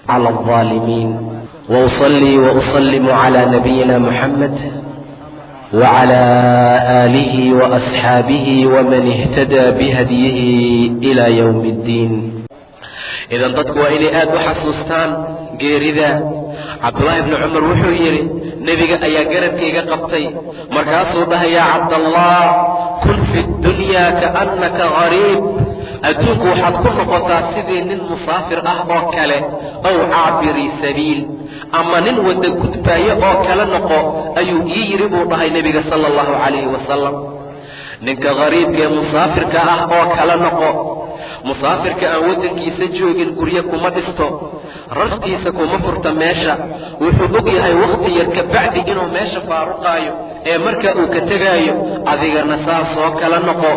على الظالمين وأصلي وأسلم على نبينا محمد وعلى آله وأصحابه ومن اهتدى بهديه إلى يوم الدين. إذا dadku waa inay aad u xasuustaan geerida. Cabdullaahi ibn Cumar wuxuu yidhi nebiga ayaa garabkayga qabtay markaasuu dhahay yaa cabdallah kun fi dunyaa kaannaka gariib, adduunku waxaad ku noqotaa sidii nin musaafir ah oo kale, ow caabiri sabiil, ama nin wada gudbaaya oo kale noqo ayuu ii yidhi buu dhahay nebiga sala allahu calayhi wasalam. ninka gariibka ee musaafirka ah oo kale noqo. musaafirka aan waddankiisa joogin guryo kuma dhisto, rartiisa kuma furta meesha, wuxuu og yahay wakhti yar ka bacdi inuu meesha faaruqaayo ee markaa uu ka tegaayo. adigana saasoo kale noqo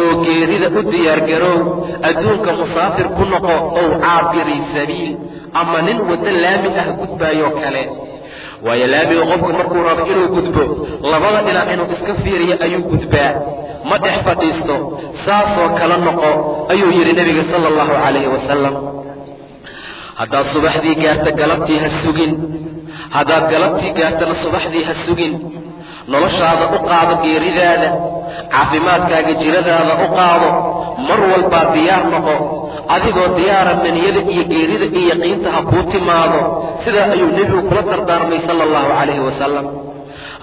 oo geerida u diyaargaroow, adduunka musaafir ku noqo, ow caabiri sabiil, ama nin waddo laami ah gudbaayoo kale. waayo laamiga qofku markuu rabo inuu gudbo labada dhinac inuu iska fiiriyo ayuu gudbaa, ma dhex fadhiisto. saasoo kale noqo ayuu yidhi nebiga sala allahu calayhi wasalam. haddaad subaxdii gaarta galabtii ha sugin, haddaad galabtii gaartana subaxdii ha sugin. noloshaada u qaado geeridaada, caafimaadkaaga jiradaada u qaado, mar walbaa diyaar noqo. adigoo diyaara maniyada iyo geerida iyo yaqiinta ha kuu timaado. sidaa ayuu nebigu kula dardaarmay sala allahu calayhi wasalam.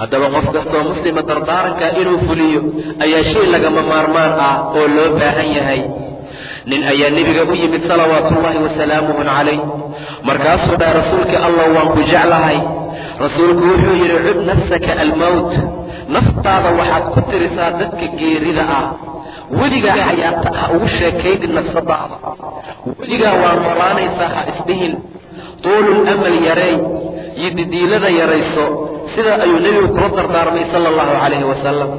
haddaba qof kastoo muslima dardaarankaa inuu fuliyo ayaa shay lagama maarmaan ah oo loo baahan yahay. nin ayaa nebiga u yimid salawaatullaahi wasalaamuhu calayh, markaasuu dhahay rasuulka allah waan ku jeclahay. rasuulku wuxuu yidhi cud nafsaka almowt, naftaada waxaad ku tirisaa dadka geerida ah. weligaa xayaata ha ugu sheekaynin nafsadaada, weligaa waa noolaanaysaa ha isdhihin. tuulul amal yareey iyo didiilada yarayso. sidaa ayuu nebigu kula dardaarmay sala allahu calayhi wasalam.